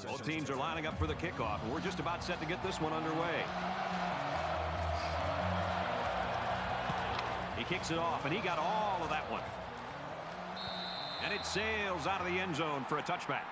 Both teams are lining up for the kickoff, and we're just about set to get this one underway. He kicks it off, and he got all of that one. And it sails out of the end zone for a touchback.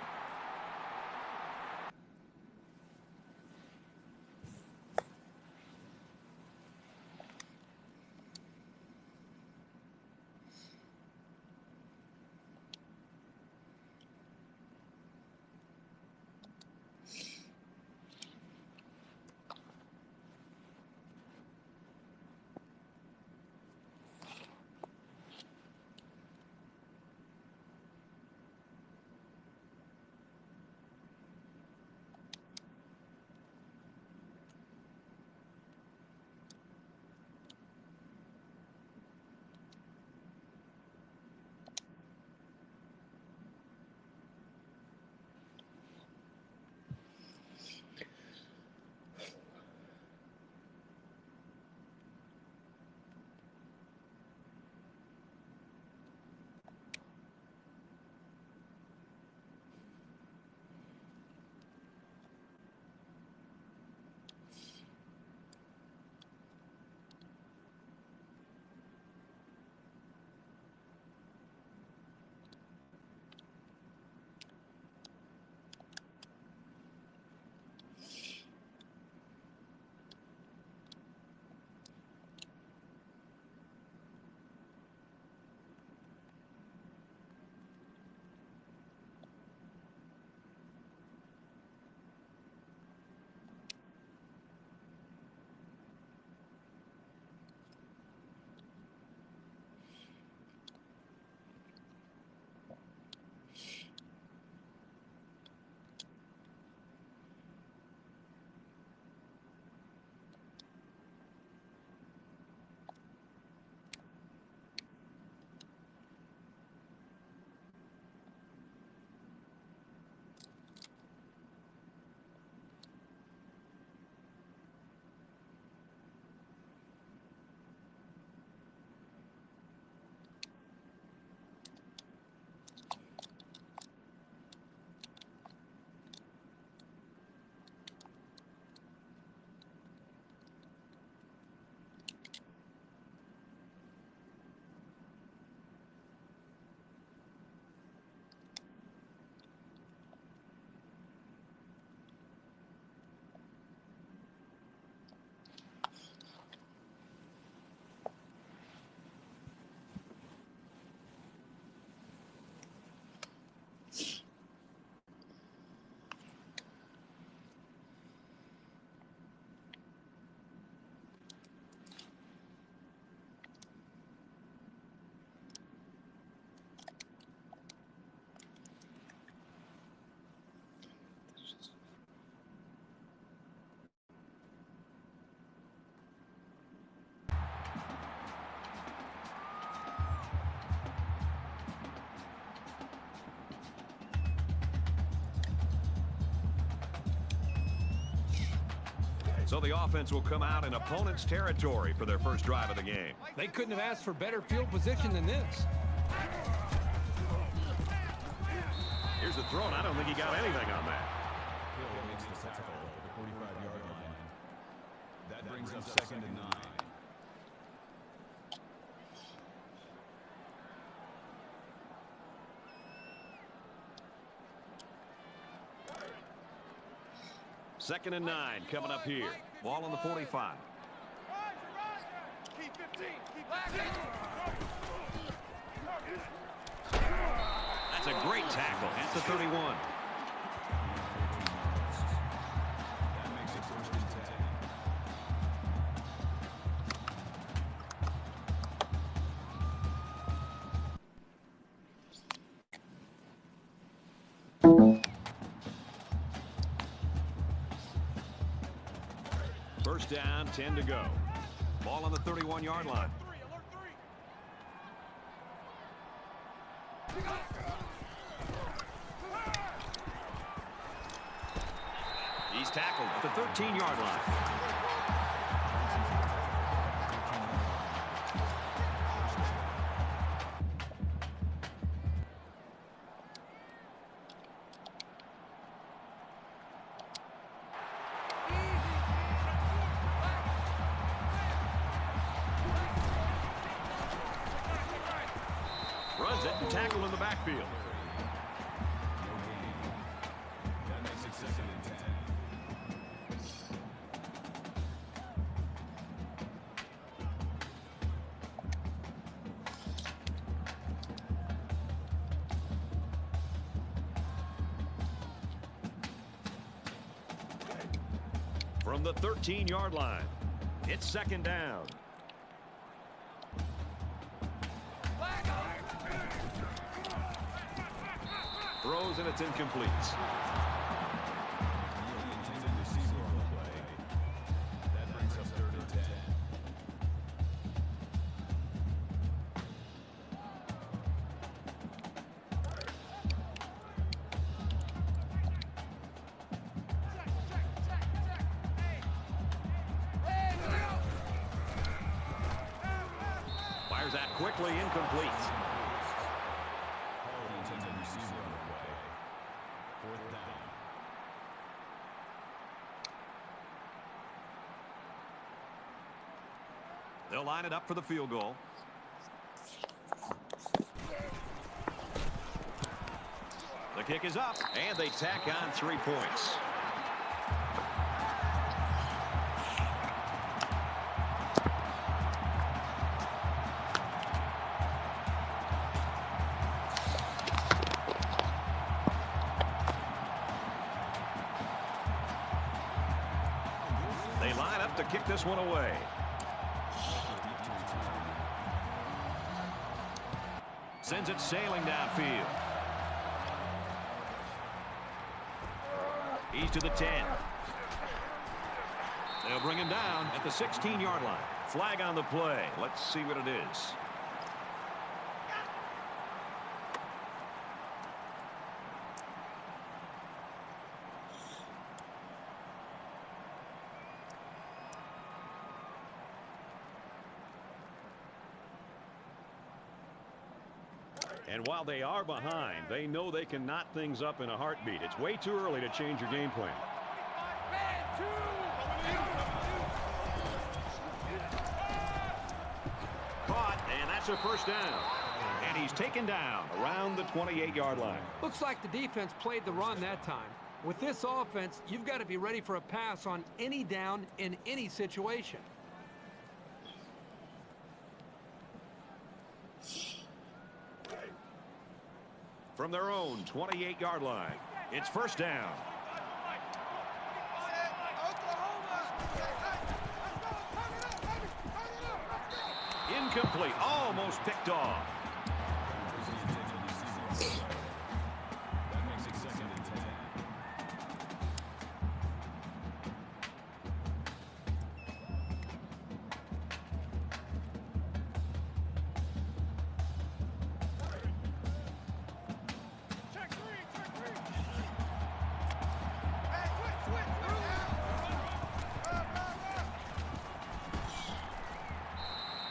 So the offense will come out in opponent's territory for their first drive of the game. They couldn't have asked for better field position than this. Here's the throw, and I don't think he got anything on that. Hill makes the tackle at the 45-yard line. That brings up 2nd and 9. Second and 9 coming up here. Ball on the 45. Keep 15. Keep back. That's a great tackle at the 31. That makes it 1st and 10. First down, 10 to go. Ball on the 31-yard line. He's tackled at the 13-yard line. it and tackled in the backfield. That makes it 2nd and 10. From the 13-yard line, it's 2nd down. Throws and it's incomplete. Intended receiver on the play. That brings up 3rd and 10. Fires that quickly, incomplete. Intended receiver on the play. 4th down. They'll line it up for the field goal. The kick is up, and they tack on 3 points. They line up to kick this one away. Sends it sailing downfield. He's to the 10. They'll bring him down at the 16-yard line. Flag on the play. Let's see what it is. And while they are behind, they know they can knot things up in a heartbeat. It's way too early to change your game plan. Caught, and that's a 1st down. And he's taken down around the 28-yard line. Looks like the defense played the run that time. With this offense, you've got to be ready for a pass on any down in any situation. From their own 28-yard line, it's 1st down. Incomplete, almost picked off. That makes it 2nd and 10.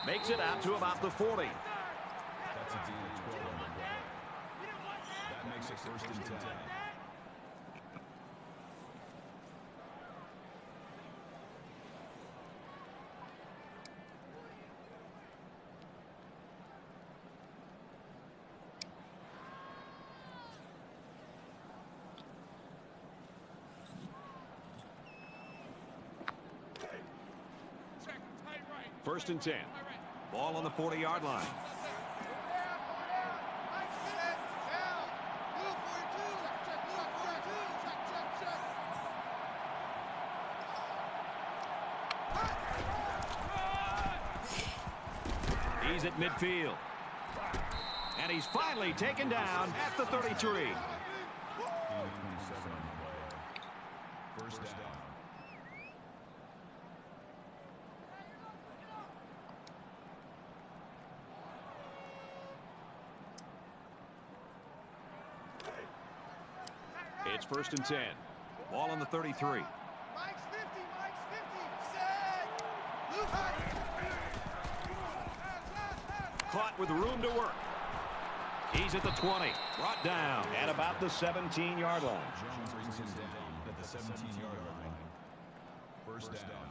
Makes it out to about the 40. That's a deal of 12 on the play. That makes it 1st and 10. First and 10. Ball on the 40-yard line. He's at midfield. And he's finally taken down at the 33. 27 on the play. 1st down. It's 1st and 10. Ball on the 33. Caught with room to work. He's at the 20. Brought down at about the 17-yard line. Jones brings him down at the 17-yard line. 1st down.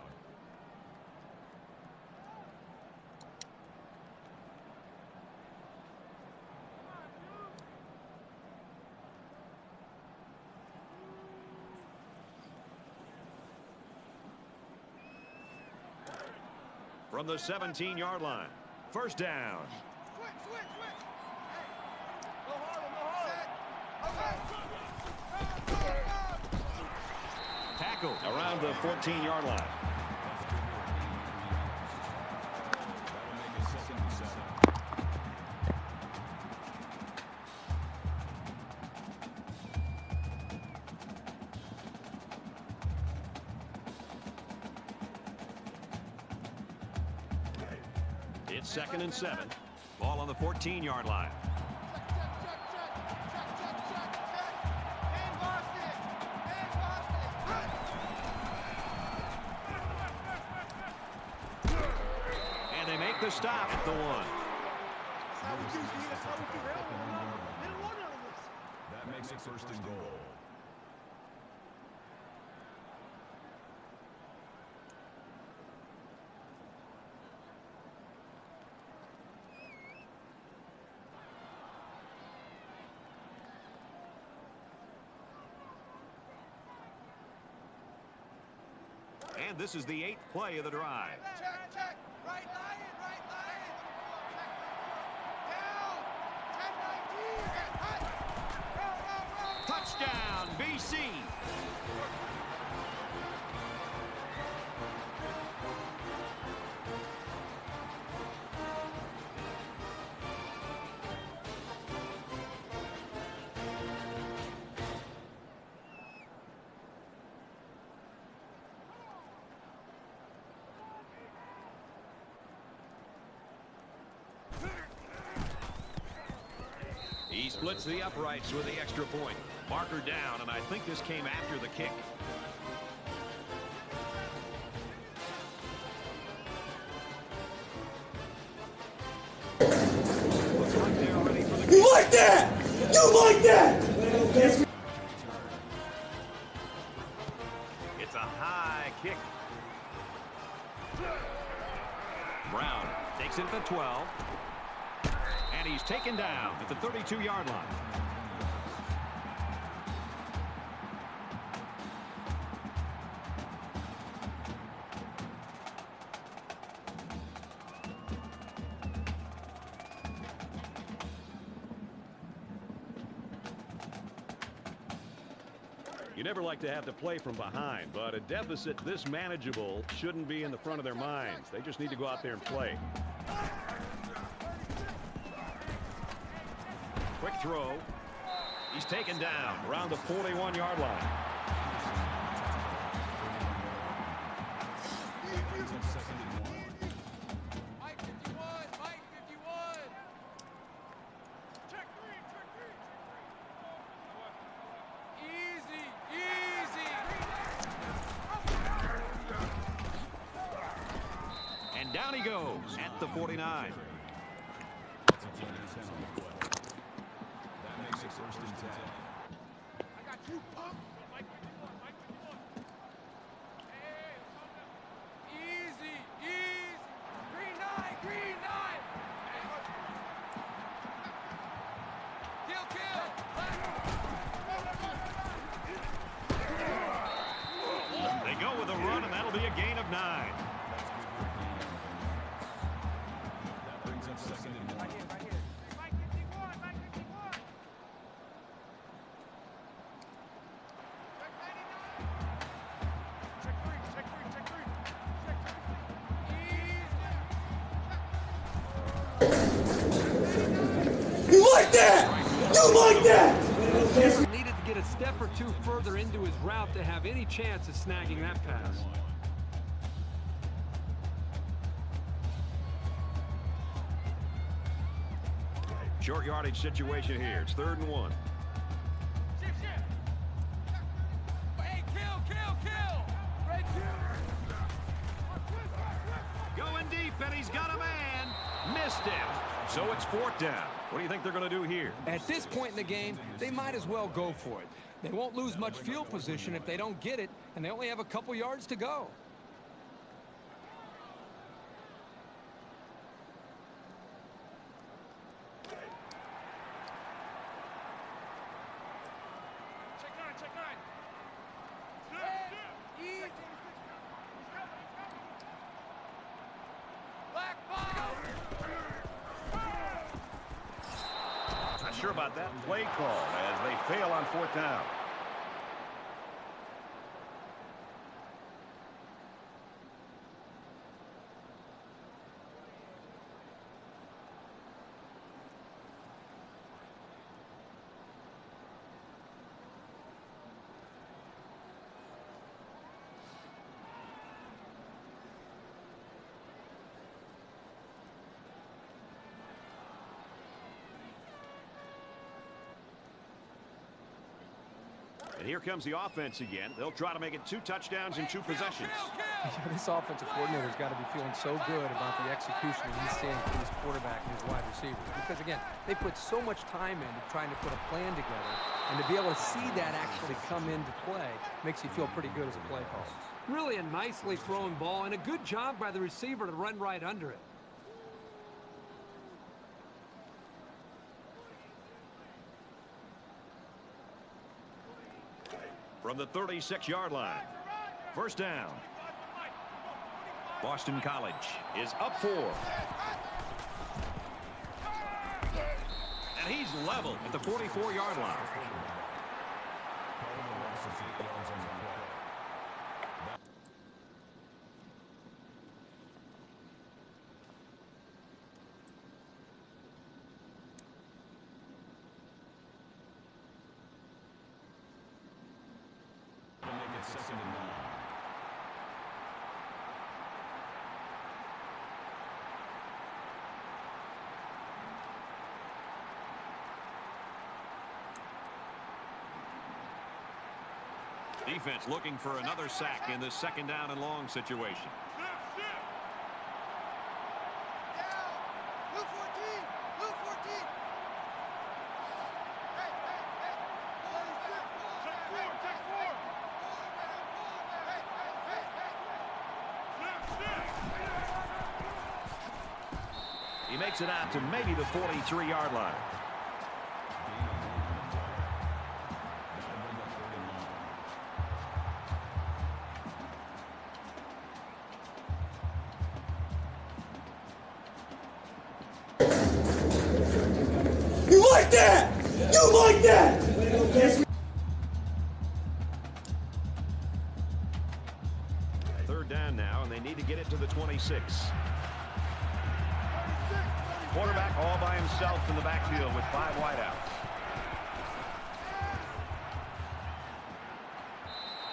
from the 17-yard line. First down. Tackle around the 14-yard line. It's 2nd and 7. Ball on the 14-yard line. And they make the stop at the 1. That makes it 1st and goal. And this is the 8th play of the drive. Check. Right line. Down. 10-19. Touchdown, BC. He splits the uprights with the extra point. Marker down, and I think this came after the kick. Looks like they're ready for the kick. You like that? You like that? It's a high kick. Brown takes it to the 12. And he's taken down at the 32-yard line. You never like to have to play from behind, but a deficit this manageable shouldn't be in the front of their minds. They just need to go out there and play. Quick throw. He's taken down around the 41-yard line. Mike 51. Check three. Easy. And down he goes at the 49. That makes it 1st and 10. I got you, punk. Mike 51. Easy. Green 9. Kill. They go with a run, and that'll be a gain of 9. That brings up 2nd and 1. Right here. Mike 51. Check 99. Easy. You like that? You like that? Needed to get a step or two further into his route to have any chance of snagging that pass. Short yardage situation here. It's 3rd and 1. Shift. Hey, kill. Right here. Going deep, and he's got a man. Missed him. So it's 4th down. What do you think they're going to do here? At this point in the game, they might as well go for it. They won't lose much field position if they don't get it, and they only have a couple yards to go. Check nine. Easy. sure about that play call as they fail on 4th down. And here comes the offense again. They'll try to make it 2 touchdowns in 2 possessions. This offensive coordinator's got to be feeling so good about the execution that he's seeing for his quarterback and his wide receivers. Because, again, they put so much time into trying to put a plan together. And to be able to see that actually come into play makes you feel pretty good as a play caller. Really a nicely thrown ball and a good job by the receiver to run right under it. From the 36-yard line. 1st down. Boston College is up 4. And he's level at the 44-yard line. Second and 9. Defense looking for another sack in this 2nd down and long situation. He makes it out to maybe the 43-yard line. You like that? You like that? 3rd down now, and they need to get it to the 26. Quarterback all by himself in the backfield with 5 wideouts.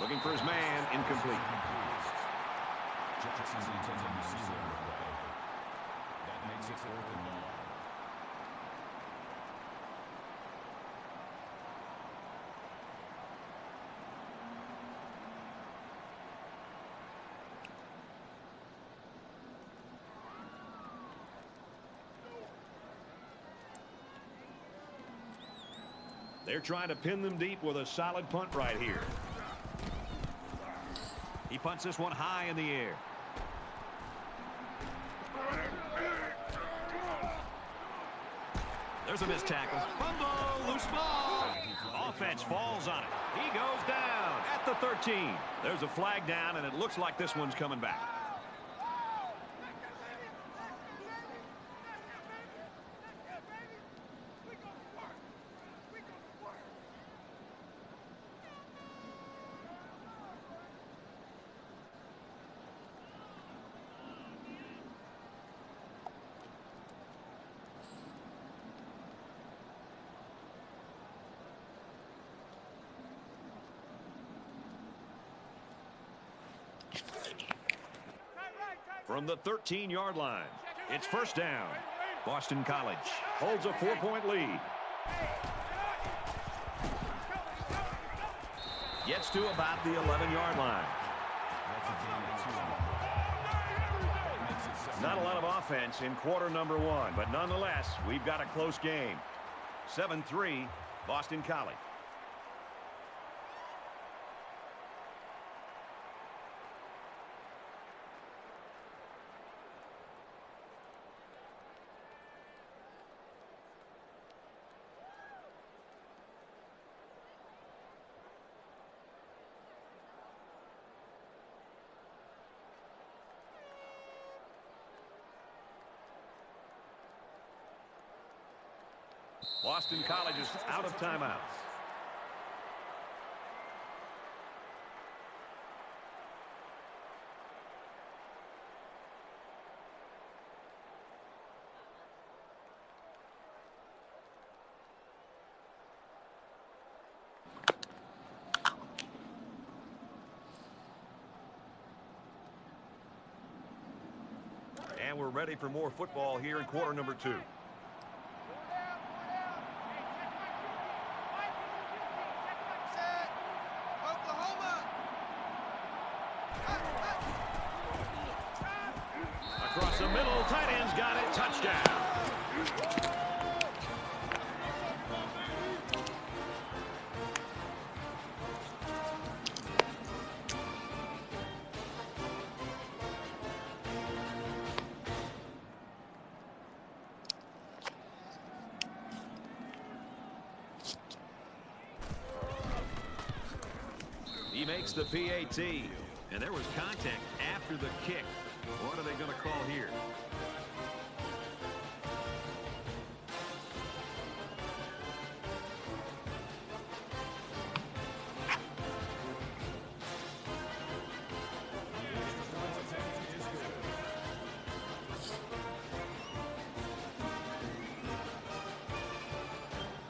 Looking for his man, incomplete. Jackson's intended receiver on the play. That makes it 4th and long. They're trying to pin them deep with a solid punt right here. He punts this one high in the air. There's a missed tackle. Fumble, loose ball. Offense falls on it. He goes down at the 13. There's a flag down, and it looks like this one's coming back. From the 13-yard line, it's 1st down. Boston College holds a 4-point lead. Gets to about the 11-yard line. Not a lot of offense in quarter number 1, but nonetheless, we've got a close game. 7-3, Boston College. Boston College is out of timeouts. And we're ready for more football here in quarter number 2. Across the middle, tight end's got it. Touchdown. He makes the PAT, and there was contact after the kick. What are they going to call here?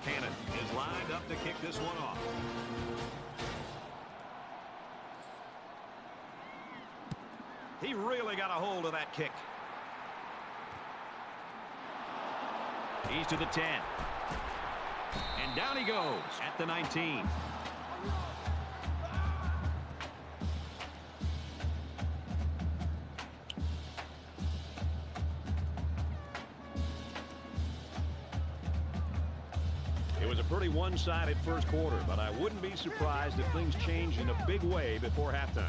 Cannon is lined up to kick this one off. He really got a hold of that kick. He's to the 10. And down he goes at the 19. It was a pretty one-sided first quarter, but I wouldn't be surprised if things change in a big way before halftime.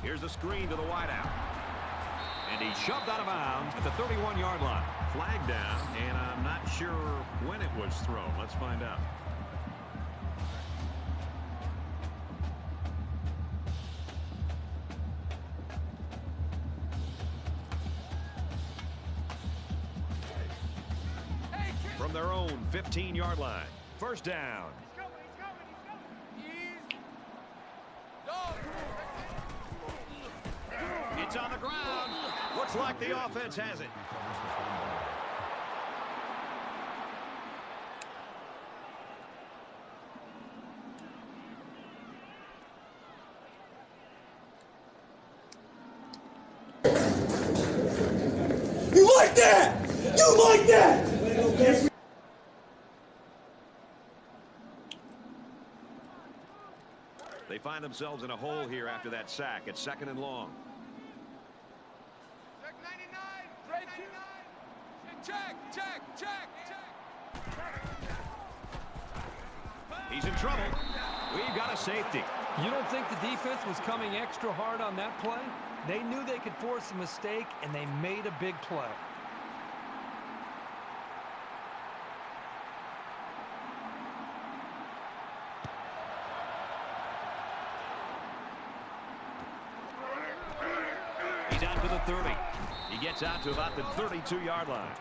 Here's the screen to the wideout. And he shoved out of bounds at the 31-yard line. Flag down, and I'm not sure when it was thrown. Let's find out. From their own 15-yard line. First down. It's on the ground. Looks like the offense has it. You like that? You like that? They find themselves in a hole here after that sack. It's second and long. He's in trouble. We've got a safety. You don't think the defense was coming extra hard on that play? They knew they could force a mistake, and they made a big play. He's out to the 30. He gets out to about the 32-yard line.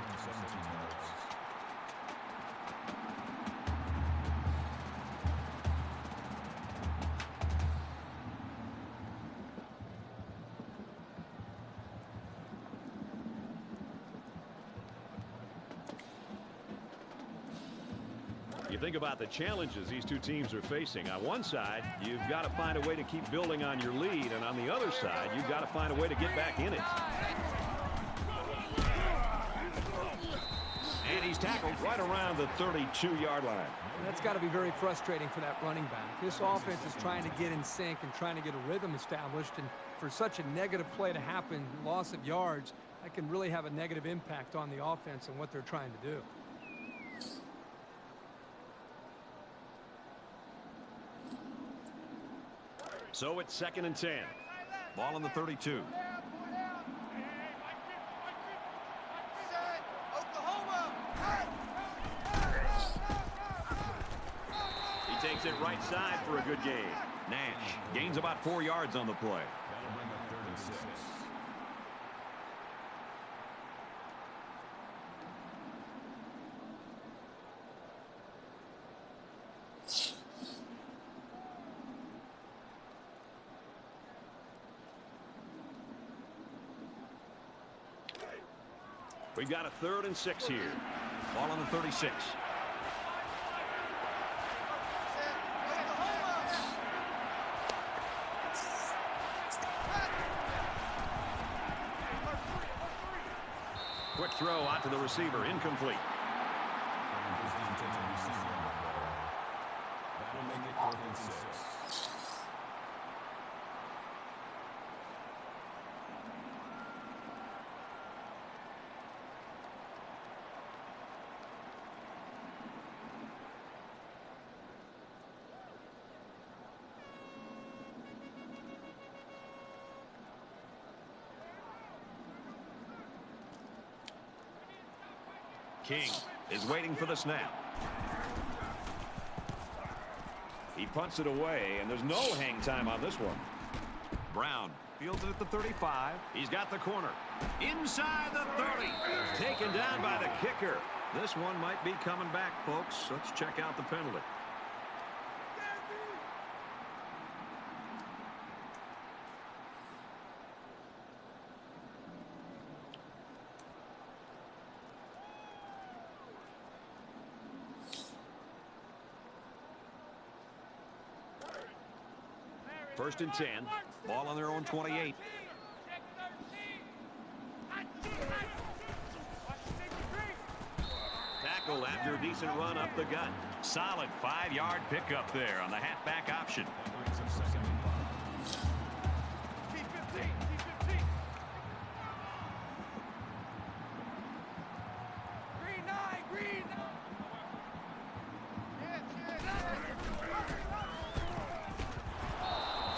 You think about the challenges these two teams are facing. On one side, you've got to find a way to keep building on your lead, and on the other side, you've got to find a way to get back in it. And he's tackled right around the 32-yard line. That's got to be very frustrating for that running back. This offense is trying to get in sync and trying to get a rhythm established, and for such a negative play to happen, loss of yards, that can really have a negative impact on the offense and what they're trying to do. So it's second and 10. Ball on the 32. He takes it right side for a good gain. Nash gains about 4 yards on the play. That'll bring up 36. We've got a 3rd and 6 here. Ball on the 36. Quick throw out to the receiver. Incomplete. That'll make it 4th and 6. King is waiting for the snap. He punts it away, and there's no hang time on this one. Brown fields it at the 35. He's got the corner. Inside the 30. Taken down by the kicker. This one might be coming back, folks. Let's check out the penalty. First and 10. Ball on their own 28. Tackled after a decent run up the gut. Solid 5-yard pickup there on the halfback option.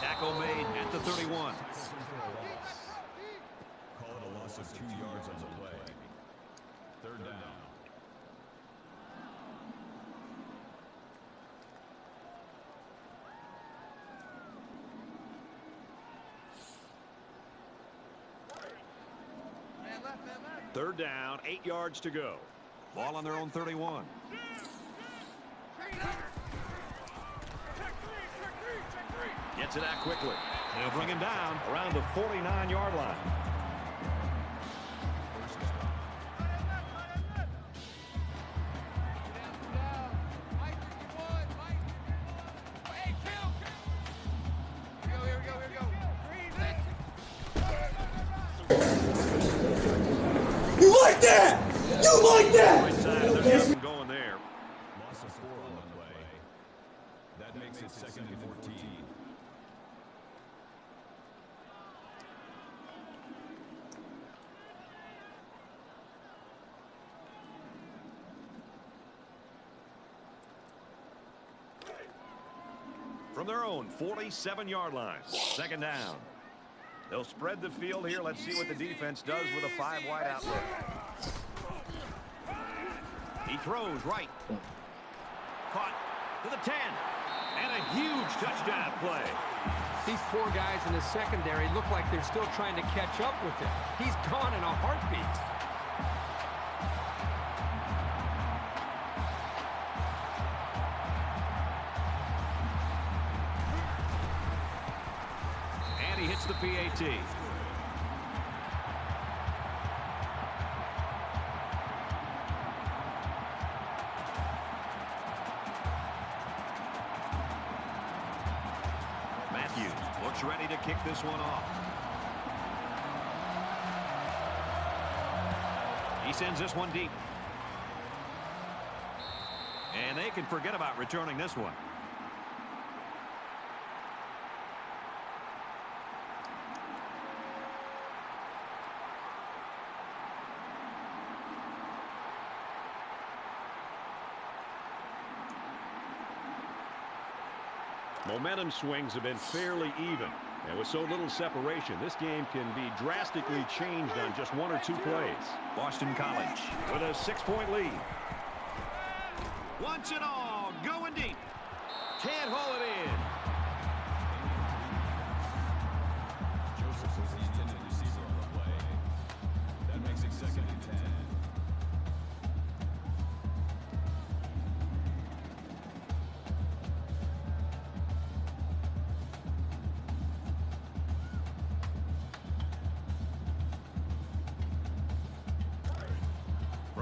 Tackle made at the 31. Call it a loss of 2 yards on the play. 3rd down. Third down, 8 yards to go. Ball on their own 31. Gets it out quickly. They'll bring him down around the 49-yard line. You like that? You like that? Right side, there's nothing going there. Loss of 4 on the play. That makes it 2nd and 14. From their own 47-yard line. 2nd down. They'll spread the field here. Let's see what the defense does with a 5-wide outlook. He throws right. Caught to the 10. And a huge touchdown play. These poor guys in the secondary look like they're still trying to catch up with him. He's gone in a heartbeat. And he hits the PAT. Matthews looks ready to kick this one off. He sends this one deep. And they can forget about returning this one. Momentum swings have been fairly even. And with so little separation, this game can be drastically changed on just 1 or 2 plays. Boston College with a 6-point lead. Wants it all. Going deep. Can't haul it in. Joseph was the intended receiver on the play. That makes it 2nd and 10.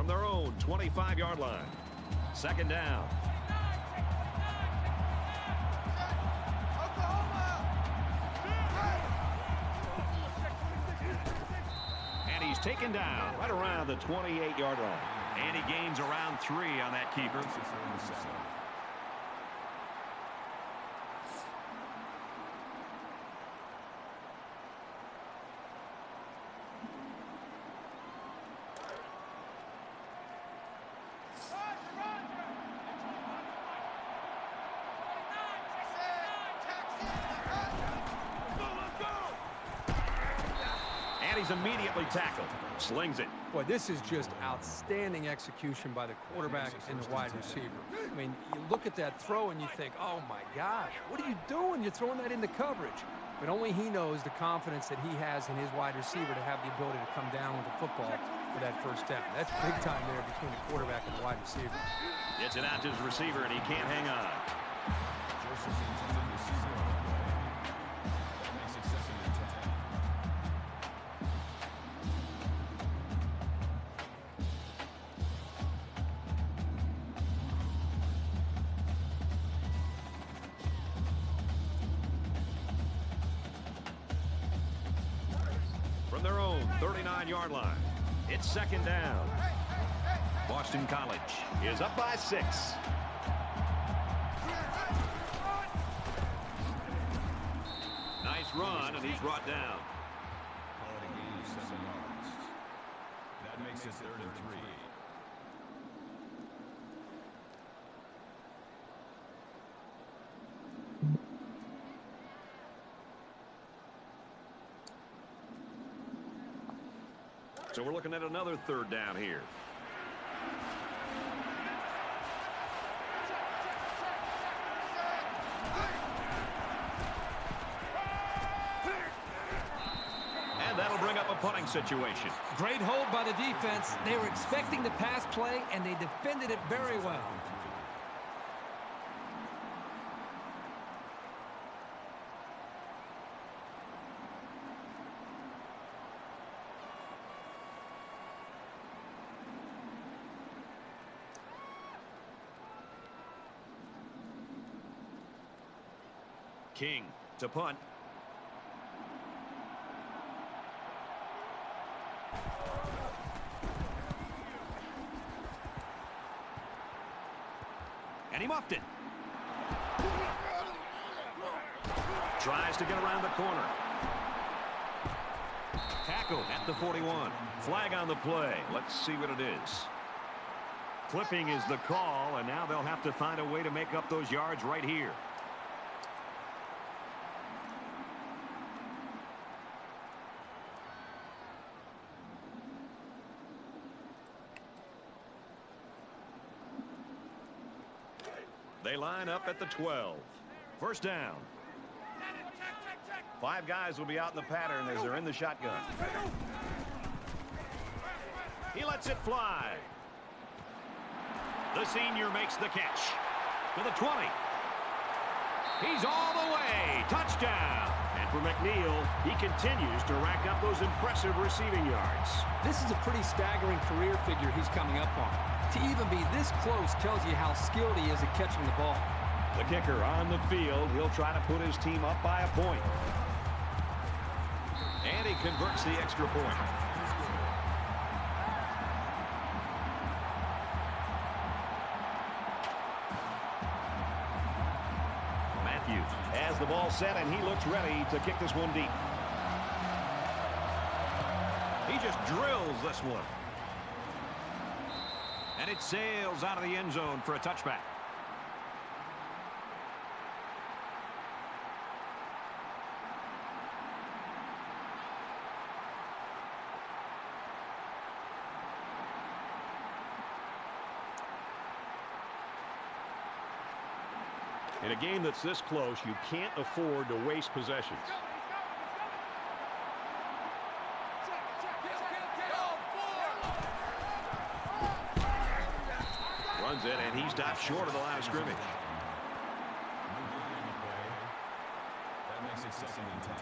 from their own 25-yard line. Second down. And he's taken down right around the 28-yard line. And he gains around 3 on that keeper. He's immediately tackled. Slings it. Boy, this is just outstanding execution by the quarterback and the wide receiver. I mean, you look at that throw and you think, oh my gosh, what are you doing? You're throwing that into coverage. But only he knows the confidence that he has in his wide receiver to have the ability to come down with the football for that first down. That's big time there between the quarterback and the wide receiver. Gets it out to his receiver, and he can't hang on. From their own 39-yard line, it's second down. Boston College is up by 6. Nice run, and he's brought down. Call it a gain of 7 yards. That makes it 3rd and 3. So we're looking at another 3rd down here. And that'll bring up a punting situation. Great hold by the defense. They were expecting the pass play, and they defended it very well. King to punt. And he muffed it. Tries to get around the corner. Tackle at the 41. Flag on the play. Let's see what it is. Flipping is the call, and now they'll have to find a way to make up those yards right here. They line up at the 12. First down. 5 guys will be out in the pattern as they're in the shotgun. He lets it fly. The senior makes the catch. To the 20. He's all the way. Touchdown. And for McNeil, he continues to rack up those impressive receiving yards. This is a pretty staggering career figure he's coming up on. To even be this close tells you how skilled he is at catching the ball. The kicker on the field. He'll try to put his team up by a point. And he converts the extra point. Matthews has the ball set, and he looks ready to kick this one deep. He just drills this one. And it sails out of the end zone for a touchback. In a game that's this close, you can't afford to waste possessions. Runs it, and he stopped short of the line of scrimmage. That makes it 2nd and 10.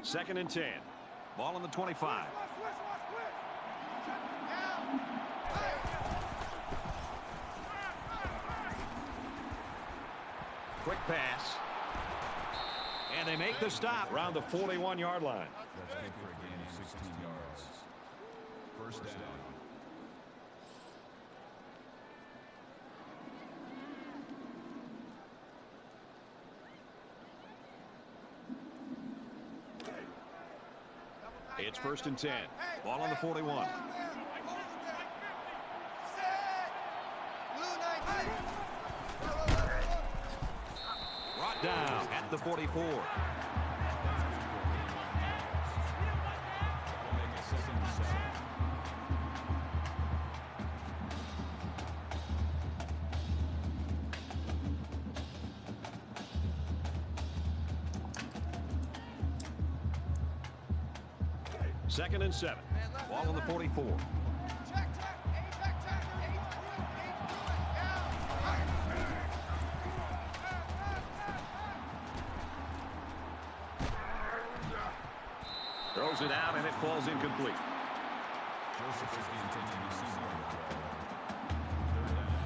Second and 10. Ball on the 25. Quick pass. And they make the stop around the 41-yard line. That's good for a gain of 16 yards. First down. It's first and 10. Ball on the 41. Brought down at the 44. They'll make it second and 7. Second and 7. Ball on the 44. Throws it out, and it falls incomplete. Joseph is the intended receiver on the play. Third down.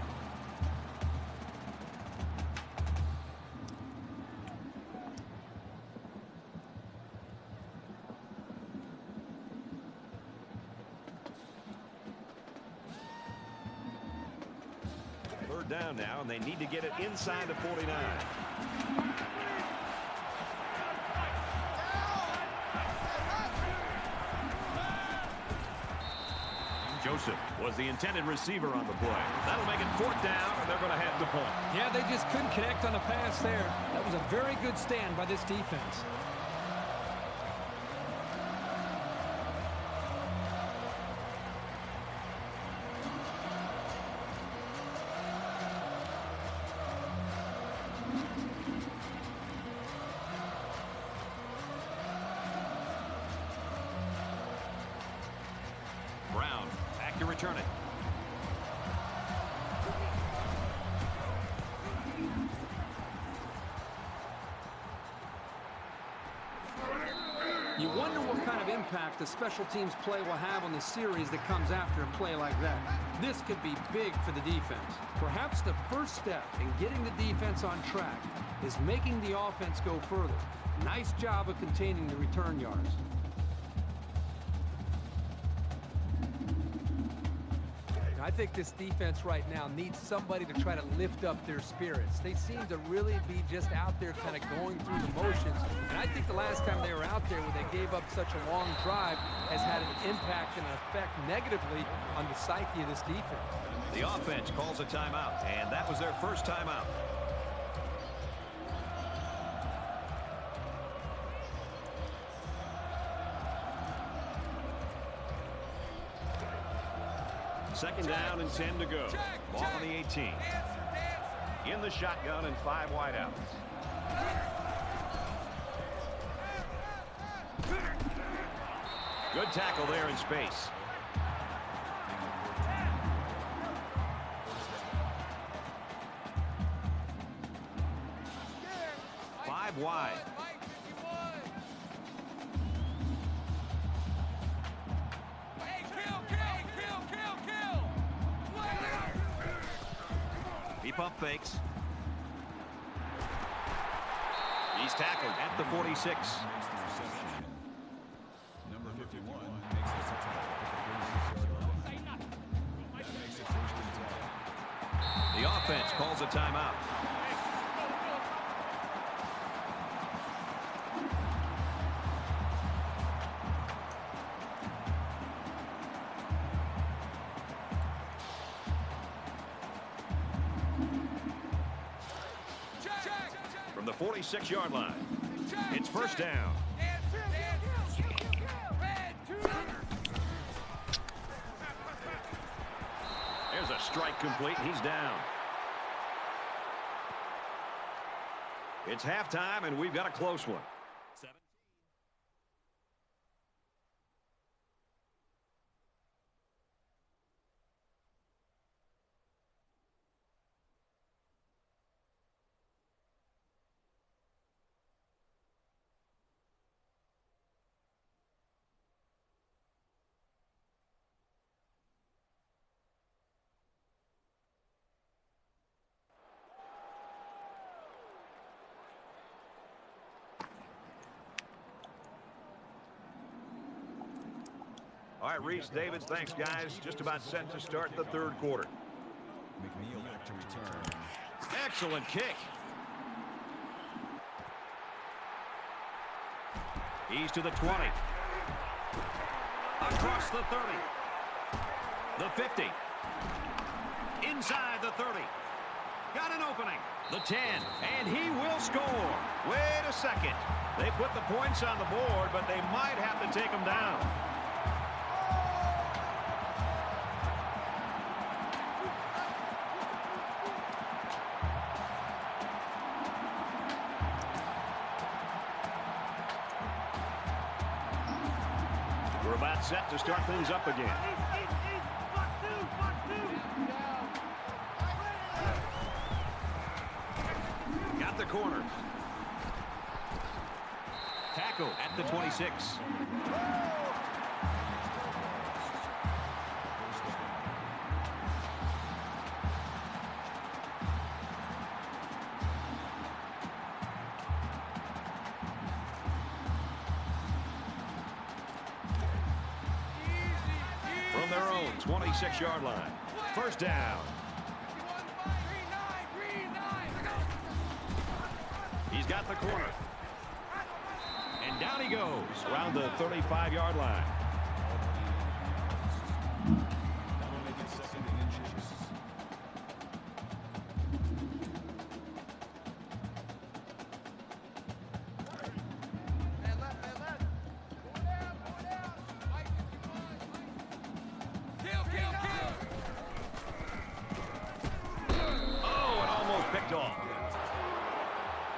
Third down now, and they need to get it inside the 49. Joseph was the intended receiver on the play. That'll make it fourth down, and they're going to have to punt. Yeah, they just couldn't connect on the pass there. That was a very good stand by this defense. Brown back to return it. You wonder what kind of impact the special teams play will have on the series that comes after a play like that. This could be big for the defense. Perhaps the first step in getting the defense on track is making the offense go further. Nice job of containing the return yards. I think this defense right now needs somebody to try to lift up their spirits. They seem to really be just out there kind of going through the motions. And I think the last time they were out there when they gave up such a long drive has had an impact and an effect negatively on the psyche of this defense. The offense calls a timeout, and that was their first timeout. Second down and 10 to go. Ball on the 18. In the shotgun and 5 wideouts. Good tackle there in space. Five wide. He pump fakes. He's tackled at the 46. Makes the reception. Number 51 makes the tackle at the 46-yard line. That makes it first and 10. The offense calls a timeout. From the 46-yard line, it's first down. There's a strike complete. He's down. It's halftime, and we've got a close one. All right, Reese, Davids, thanks, guys. Just about set to start the third quarter. McNeil back to return. Excellent kick. He's to the 20. Across the 30. The 50. Inside the 30. Got an opening. The 10. And he will score. Wait a second. They put the points on the board, but they might have to take them down. We're about set to start things up again. Got the corner. Tackle at the 26. From their own 26-yard line. First down. He's got the corner. And down he goes around the 35-yard line. That will make it 2nd and inches. Oh, it almost picked off.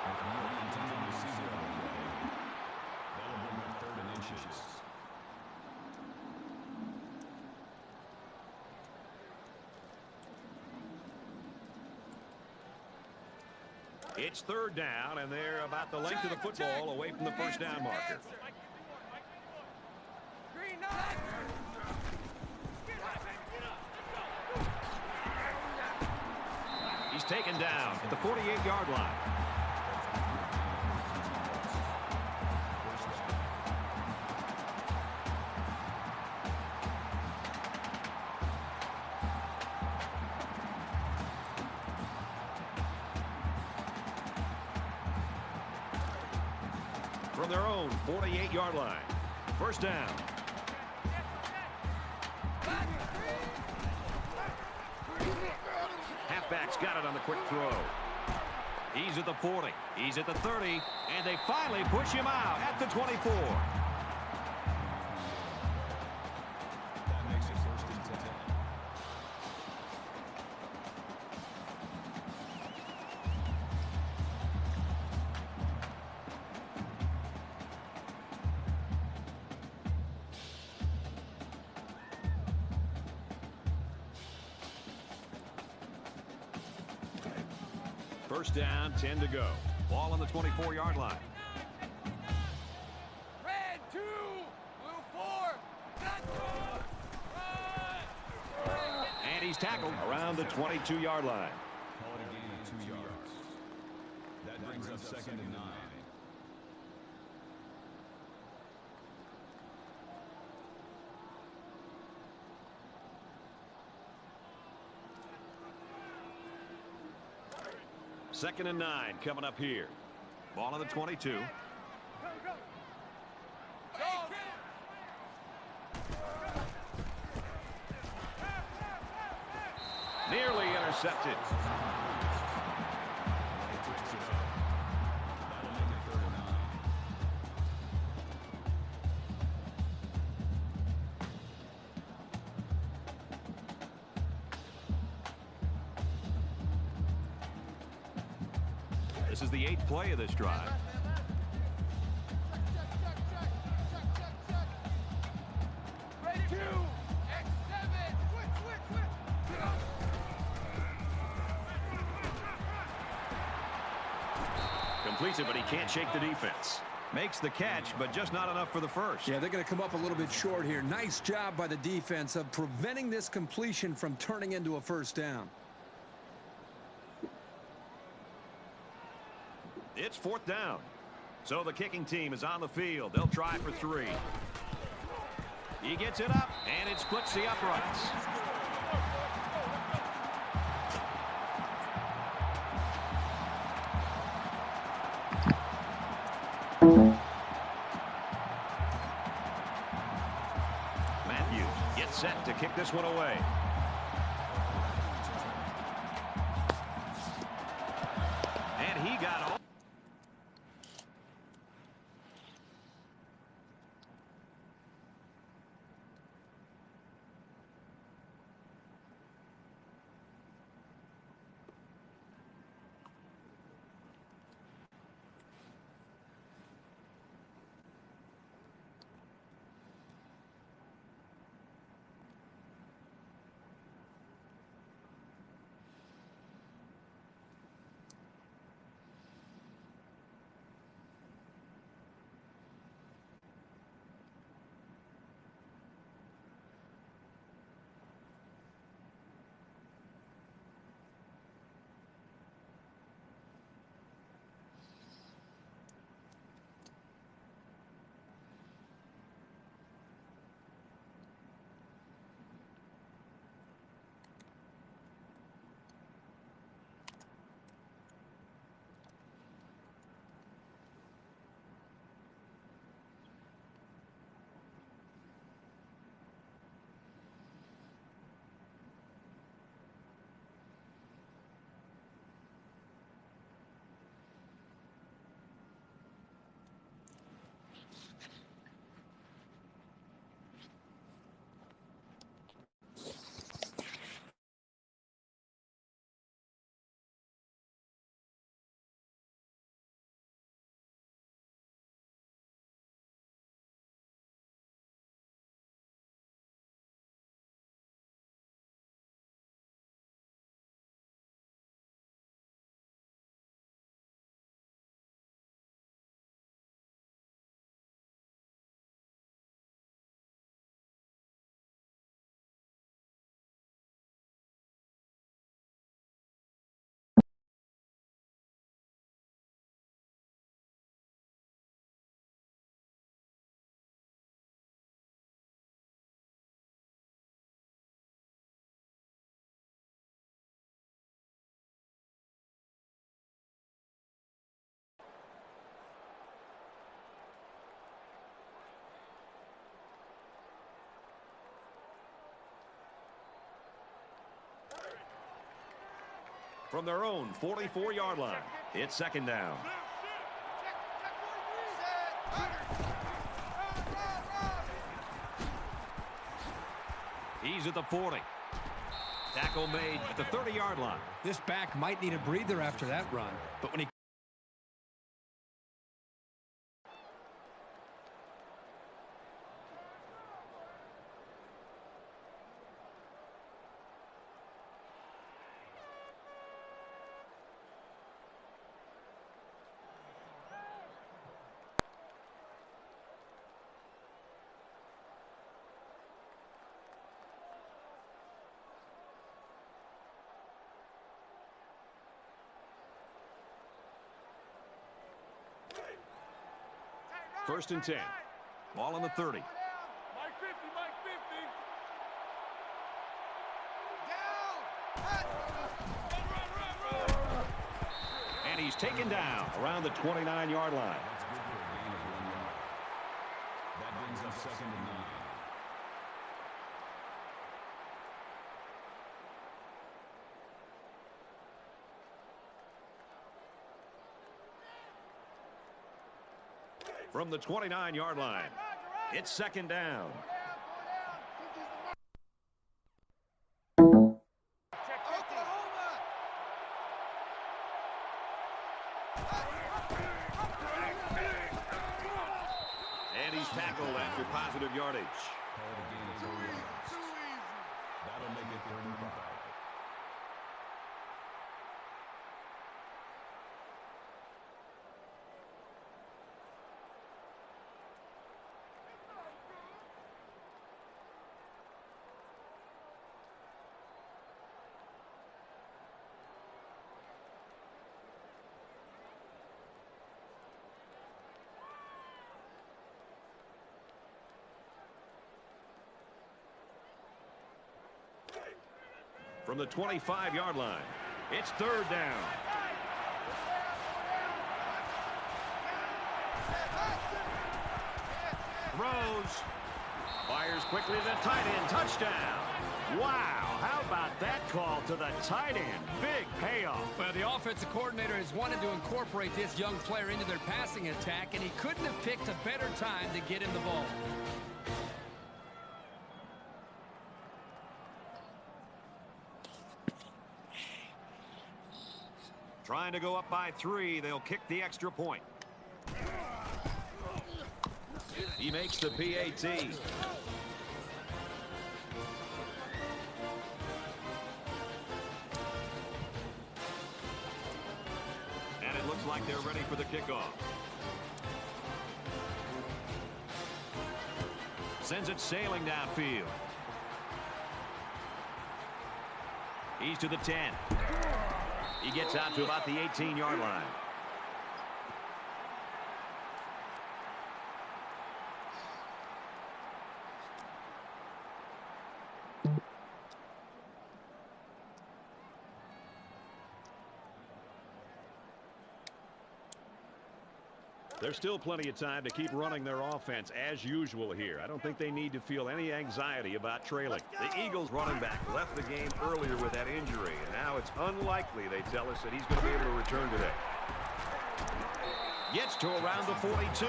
McNeil intending to see the other play. That'll bring up 3rd and inches. It's 3rd down, and they're about the length of the football away from the first down marker. He's taken down at the 48-yard line. From their own 48-yard line. First down. Halfback's got it on the quick throw. He's at the 40. He's at the 30. And they finally push him out at the 24. That makes it 1st and 10. First down, 10 to go. Ball on the 24-yard line. Red 2, blue 4, And he's tackled around the 22-yard line. Call it a gain of 2 yards. That brings up 2nd and 9. Second and 9 coming up here. Ball on the 22. Nearly intercepted. That'll make it 3rd and 9. This is the 8th play of this drive. Red 2, X7, switch. Completes it, but he can't shake the defense. Makes the catch, but just not enough for the first. Yeah, they're going to come up a little bit short here. Nice job by the defense of preventing this completion from turning into a first down. It's 4th down. So the kicking team is on the field. They'll try for 3. He gets it up, and it splits the uprights. Matthews gets set to kick this one away. And he got all. From their own 44-yard line, it's second down. He's at the 40. Tackle made at the 30-yard line. This back might need a breather after that run, but when he First and 10. Ball on the 30. Mike 50, Mike 50. Down. And he's taken down around the 29-yard line. That's good for a gain of 1 yard. That brings up second and 9. From the 29-yard line, it's second down. And he's tackled after positive yardage. Called a gain of 4 yards. That'll make it 3rd and 5. From the 25-yard line, it's third down. Throws. Fires quickly to the tight end. Touchdown. Wow, how about that call to the tight end? Big payoff. Well, the offensive coordinator has wanted to incorporate this young player into their passing attack, and he couldn't have picked a better time to get him the ball. Trying to go up by 3. They'll kick the extra point. He makes the PAT. And it looks like they're ready for the kickoff. Sends it sailing downfield. He's to the 10. He gets out to about the 18-yard line. There's still plenty of time to keep running their offense as usual here. I don't think they need to feel any anxiety about trailing. The Eagles running back left the game earlier with that injury, and now it's unlikely, they tell us, that he's going to be able to return today. Gets to around the 42.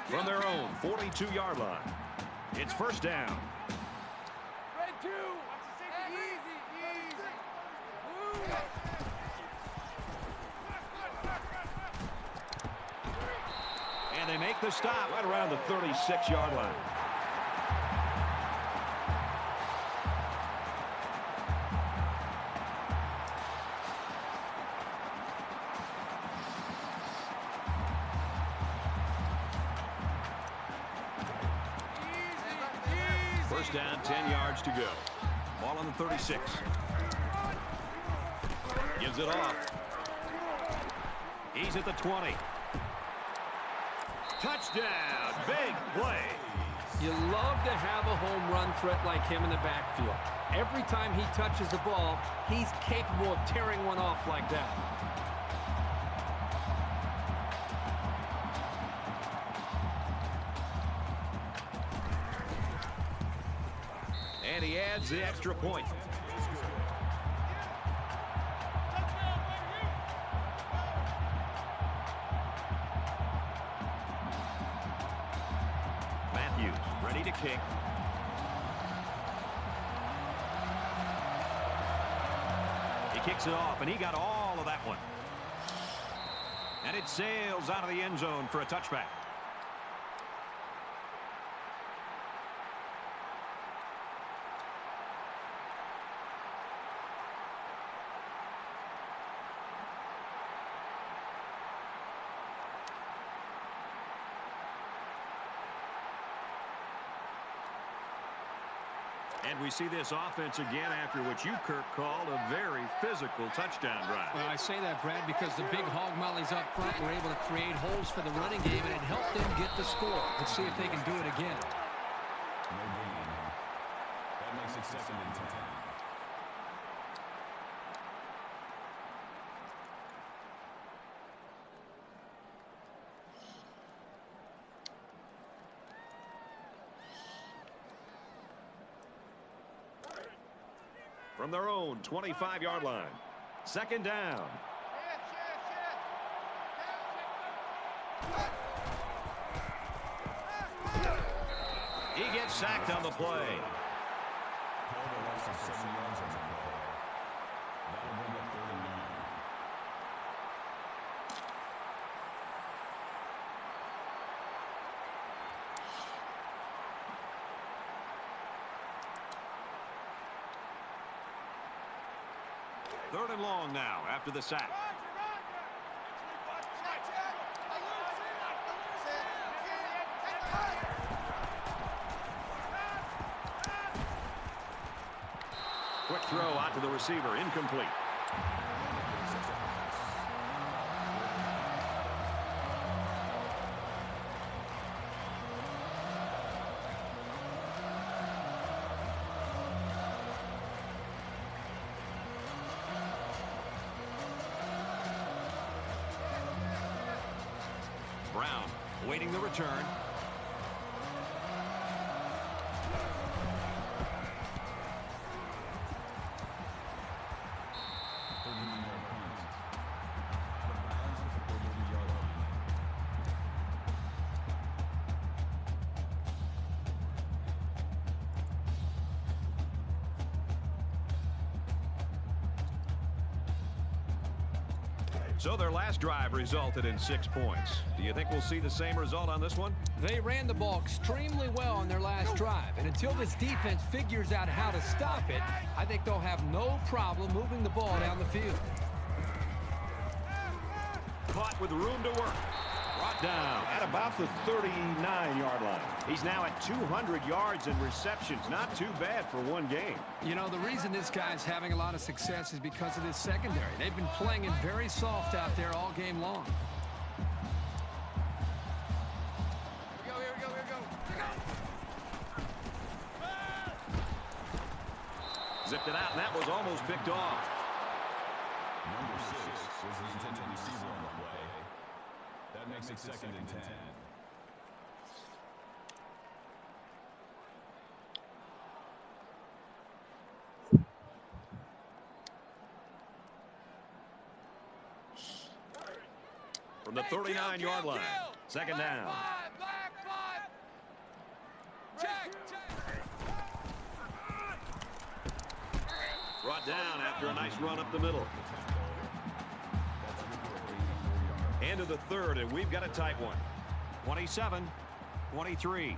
From their own 42-yard line, it's first down. Red 2. Easy. And they make the stop right around the 36-yard line. First down, 10 yards to go. Ball on the 36. Gives it off. He's at the 20. Touchdown. Big play. You love to have a home run threat like him in the backfield. Every time he touches the ball, he's capable of tearing one off like that. And he adds the extra point. Matthews ready to kick. He kicks it off, and he got all of that one. And it sails out of the end zone for a touchback. And we see this offense again after what you, Kirk, called a very physical touchdown drive. Well, I say that, Brad, because the big hog mollies up front were able to create holes for the running game, and it helped them get the score. Let's see if they can do it again. No gain. That makes it 2nd and 10. From their own 25-yard line. 2nd down. He gets sacked on the play. Held a loss of 7 yards on the play. That'll bring up 3rd and 9. Third and long now after the sack. throw out to the receiver, incomplete. Brown waiting the return. So their last drive resulted in 6 points. Do you think we'll see the same result on this one? They ran the ball extremely well on their last drive, and until this defense figures out how to stop it, I think they'll have no problem moving the ball down the field. Caught with room to work. Brought down At about the 39-yard line. He's now at 200 yards in receptions. Not too bad for one game. You know, the reason this guy's having a lot of success is because of this secondary. They've been playing it very soft out there all game long. Here we go. Zipped it out, and that was almost picked off. Number 6 was the intended receiver on the play. That makes it 2nd and 10. From the 39-yard line. 2nd down. Five. Check. Brought down after a nice run up the middle. End of the third, and we've got a tight one. 27-23.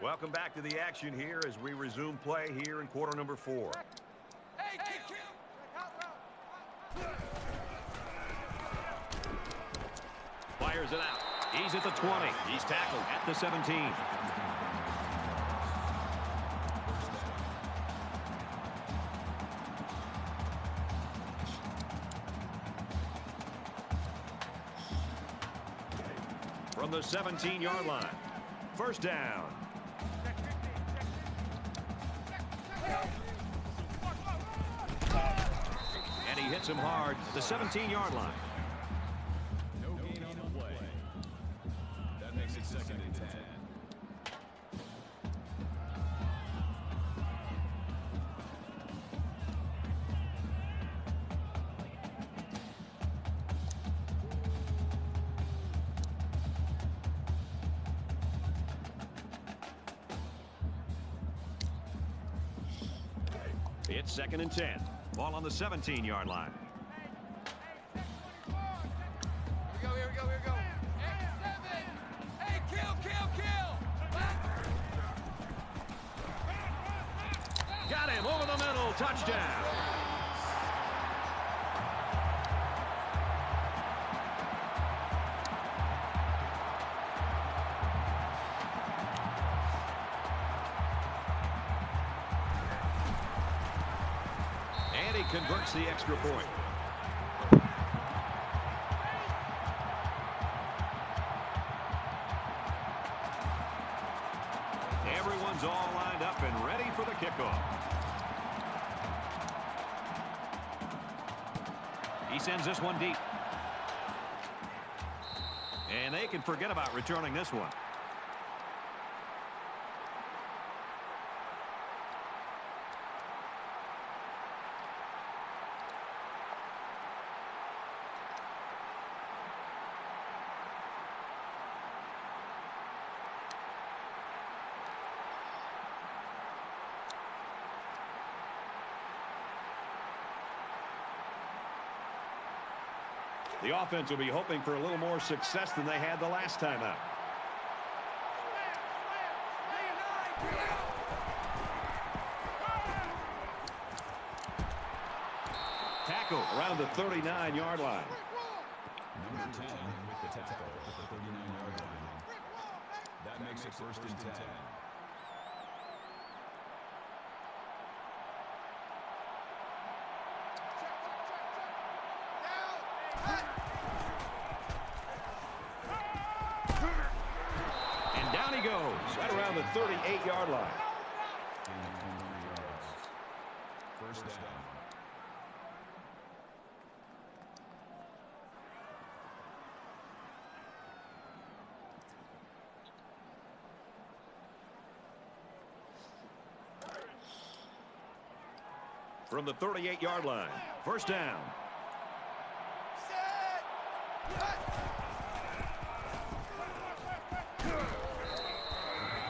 Welcome back to the action here as we resume play here in quarter number 4. Hey, kill. Fires it out. He's at the 20. He's tackled at the 17. From the 17-yard line. 1st down. And he hits him hard at the 17-yard line. No gain on the play. That makes it 2nd and 10. It's 2nd and 10. Ball on the 17-yard line. Here we go. Hey, kill. Got him over the middle. Touchdown. And he converts the extra point. Everyone's all lined up and ready for the kickoff. He sends this one deep. And they can forget about returning this one. The offense will be hoping for a little more success than they had the last time out. tackle Around the 39-yard line. Number 10 with the tackle at the 39-yard line. That makes it first and 10. And down he goes. Right around the 38-yard line. First down. From the 38-yard line. First down.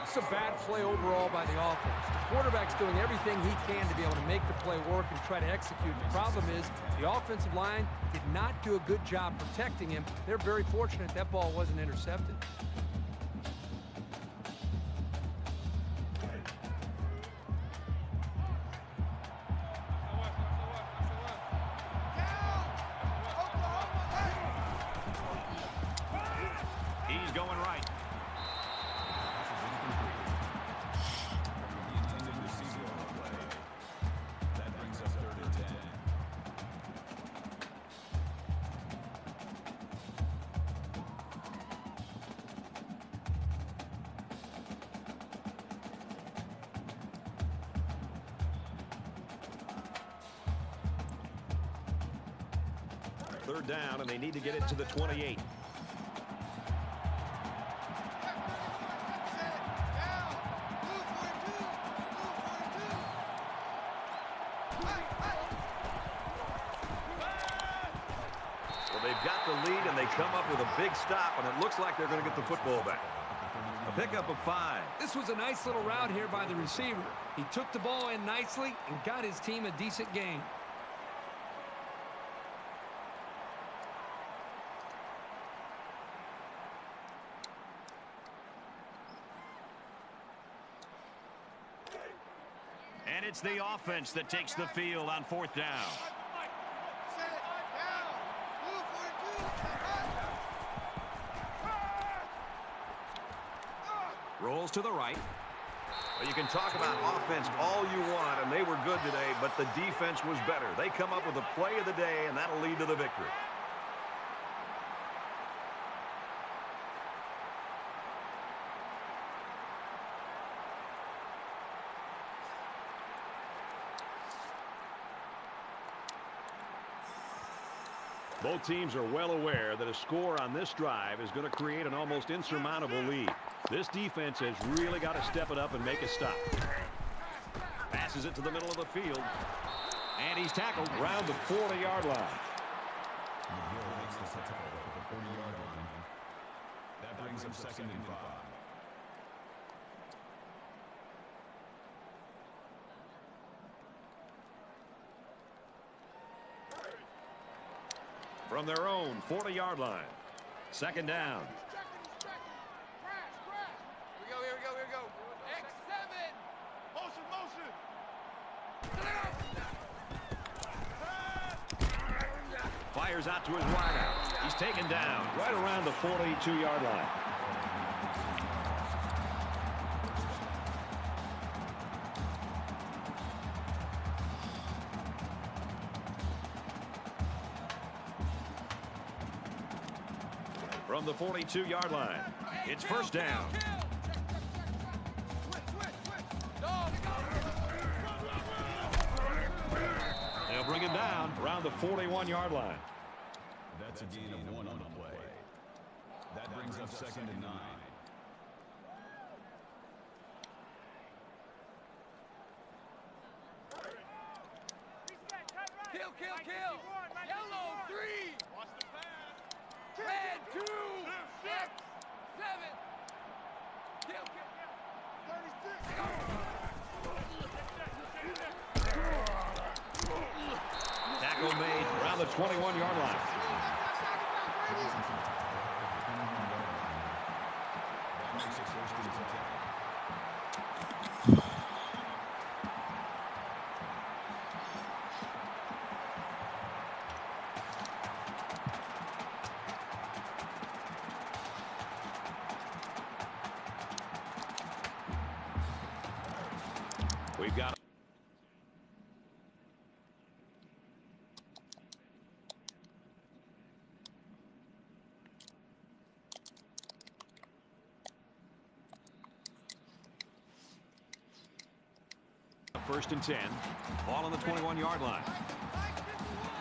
It's a bad play overall by the offense. The quarterback's doing everything he can to be able to make the play work and try to execute. The problem is the offensive line did not do a good job protecting him. They're very fortunate that ball wasn't intercepted. He's going right. He intended to see the play. That brings us third and 10. Third down, and they need to get it to the 28. Well, they've got the lead, and they come up with a big stop, and it looks like they're going to get the football back. A pickup of 5. This was a nice little route here by the receiver. He took the ball in nicely and got his team a decent gain. And it's the offense that takes the field on fourth down. Rolls to the right. Well, you can talk about offense all you want, and they were good today, but the defense was better. They come up with a play of the day, and that'll lead to the victory. Both teams are well aware that a score on this drive is going to create an almost insurmountable lead. This defense has really got to step it up and make a stop. Passes it to the middle of the field. And he's tackled Around the 40-yard line. McGill makes the tackle at the 40-yard line. That brings up second and 5. from their own 40-yard line. Second down. Here we go. X7. Motion. Fires out to his wideout. He's taken down. Right around the 42-yard line. From the 42-yard line, it's first down. They'll bring him down Around the 41-yard line. That's a gain of 1 on the play. That brings up second and 9. Kill. Yellow 3. Watch the pass. Red 2. 6. 7. Kill. 36. Tackle made Around the 21-yard line. That makes it first and 10. We've got first and 10. Ball on the 21-yard line.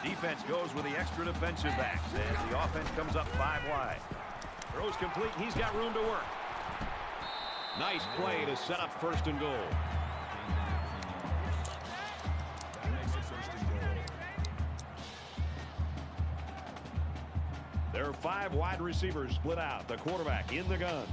Defense goes with the extra defensive backs as the offense comes up 5 wide. Throws complete. He's got room to work. Nice play to set up first and goal. That makes it first and goal. There are 5 wide receivers split out. The quarterback in the gun.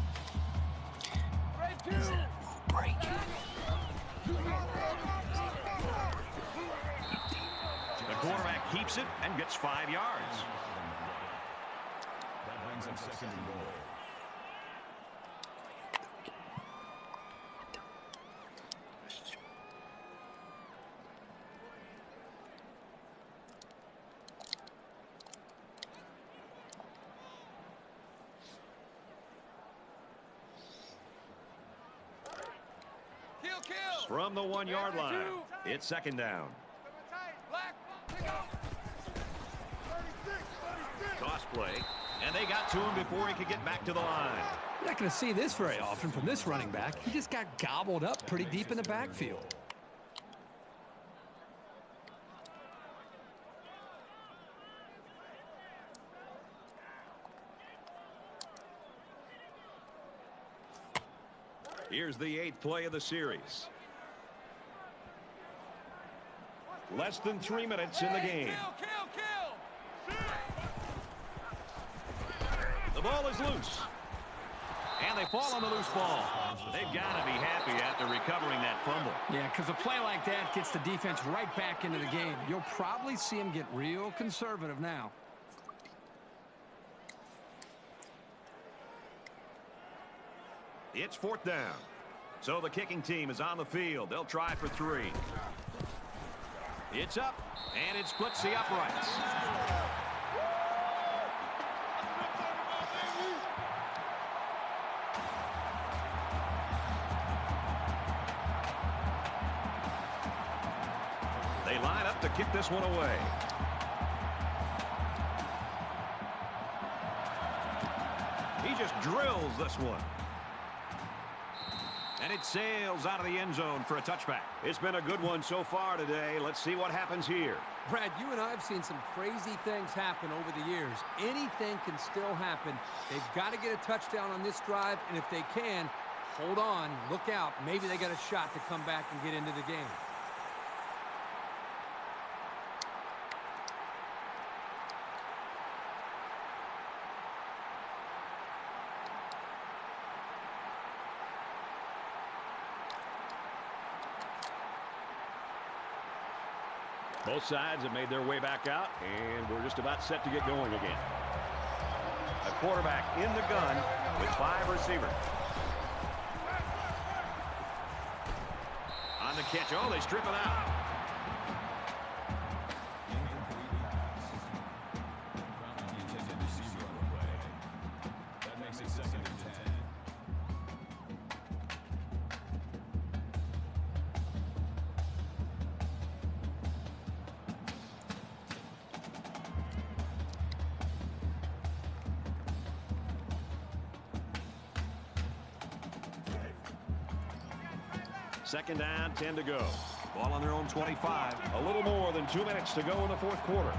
The quarterback keeps it and gets 5 yards. That brings up second and goal. From the 1-yard line, it's second down. Toss play, and they got to him before he could get back to the line. You're not going to see this very often from this running back. He just got gobbled up pretty deep in the backfield. Here's the 8th play of the series. Less than 3 minutes in the game. The ball is loose. And they fall on the loose ball. They've got to be happy after recovering that fumble. Yeah, because a play like that gets the defense right back into the game. You'll probably see him get real conservative now. It's 4th down. So the kicking team is on the field. They'll try for 3. It's up, and it splits the uprights. They line up to kick this one away. He just drills this one. And it sails out of the end zone for a touchback. It's been a good one so far today. Let's see what happens here. Brad, you and I have seen some crazy things happen over the years. Anything can still happen. They've got to get a touchdown on this drive, and if they can, hold on, look out. Maybe they got a shot to come back and get into the game. Both sides have made their way back out, and we're just about set to get going again. A quarterback in the gun with 5 receivers. On the catch. Oh, they strip it out. Incomplete pass. Grounded the intended receiver on the play. That makes it second and 10. Second down, 10 to go. Ball on their own 25. A little more than 2 minutes to go in the 4th quarter.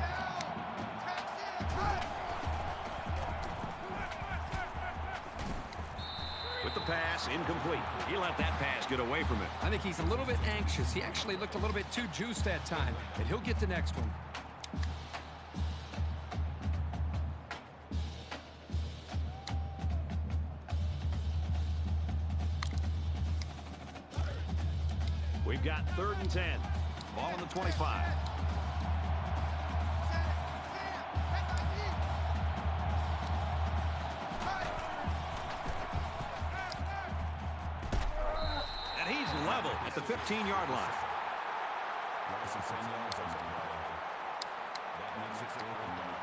With the pass, incomplete. He let that pass get away from him. I think he's a little bit anxious. He actually looked a little bit too juiced that time, and he'll get the next one. We've got 3rd and 10. Ball on the 25. And he's level at the 15-yard line. Loss of 10 yards on the play. That makes it 4th and 1.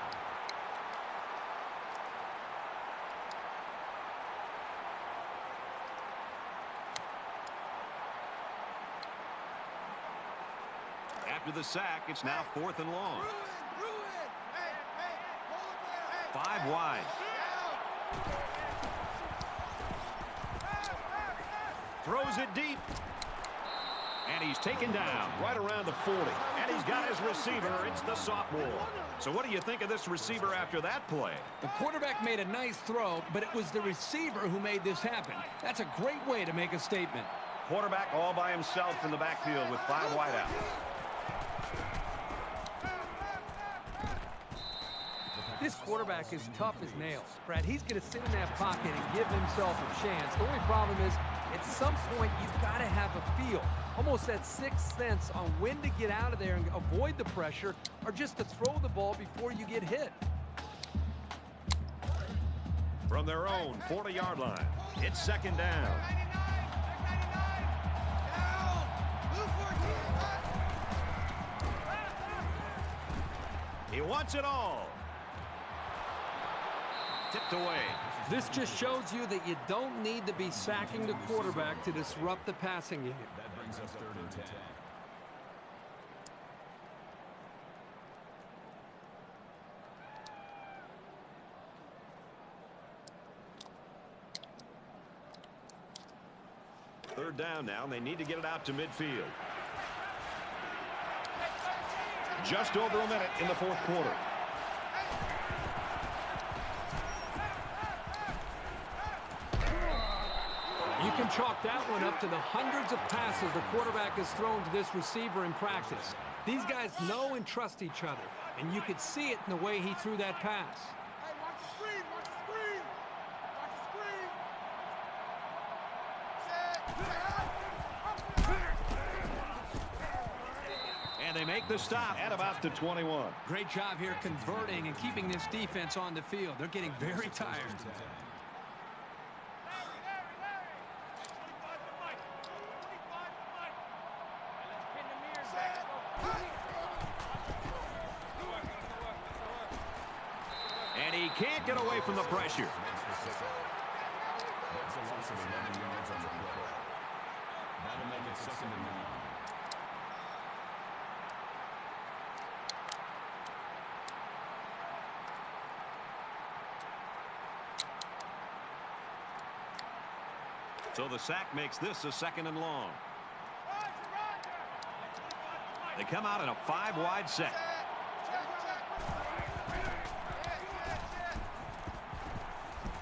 After the sack, it's now 4th and long. 5 wide. Throws it deep. And he's taken down right around the 40. And he's got his receiver. It's the sophomore. So what do you think of this receiver after that play? The quarterback made a nice throw, but it was the receiver who made this happen. That's a great way to make a statement. Quarterback all by himself in the backfield with 5 wide out. This quarterback is tough as nails. Brad, he's going to sit in that pocket and give himself a chance. The only problem is, at some point, you've got to have a feel, almost that sixth sense on when to get out of there and avoid the pressure, or just to throw the ball before you get hit. From their own 40-yard line, it's 2nd down. He wants it all. Tipped away. This just shows you that you don't need to be sacking the quarterback to disrupt the passing game. That brings us 3rd and 10. Third down now, and they need to get it out to midfield. Just over a minute in the 4th quarter. You can chalk that one up to the hundreds of passes the quarterback has thrown to this receiver in practice. These guys know and trust each other, and you could see it in the way he threw that pass. Hey, watch the screen, watch the screen. Watch the screen. And they make the stop at about the 21. Great job here converting and keeping this defense on the field. They're getting very tired. And he can't get away from the pressure. That's a loss of 11 yards on the play. That'll make it 2nd and 9. So the sack makes this a 2nd and long. They come out in a 5 wide set.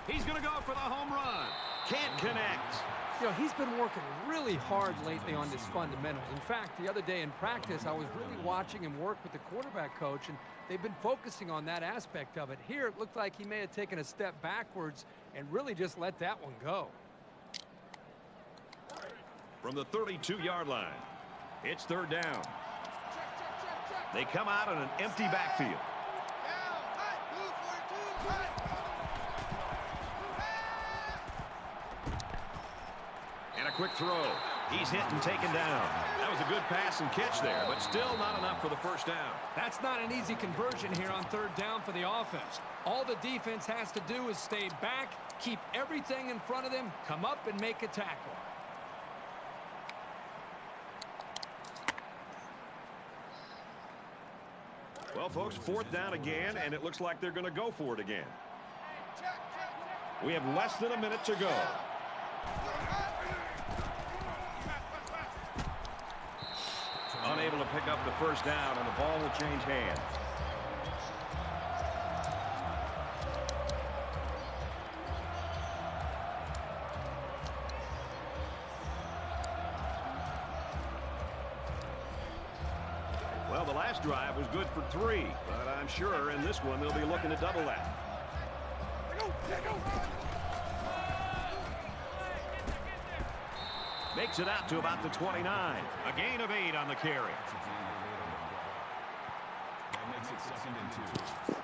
He's going to go for the home run. Can't connect. You know, he's been working really hard lately on his fundamentals. In fact, the other day in practice, I was really watching him work with the quarterback coach, and they've been focusing on that aspect of it. Here, it looked like he may have taken a step backwards and really just let that one go. From the 32-yard line, it's 3rd down. They come out in an empty backfield. And a quick throw. He's hit and taken down. That was a good pass and catch there, but still not enough for the 1st down. That's not an easy conversion here on 3rd down for the offense. All the defense has to do is stay back, keep everything in front of them, come up and make a tackle. Well, folks, 4th down again, and it looks like they're going to go for it again. We have less than a minute to go. Unable to pick up the 1st down, and the ball will change hands. Well, the last drive was good for 3, but I'm sure in this one they'll be looking to double that. Makes it out to about the 29. A gain of 8 on the carry. That makes it 2nd and 2.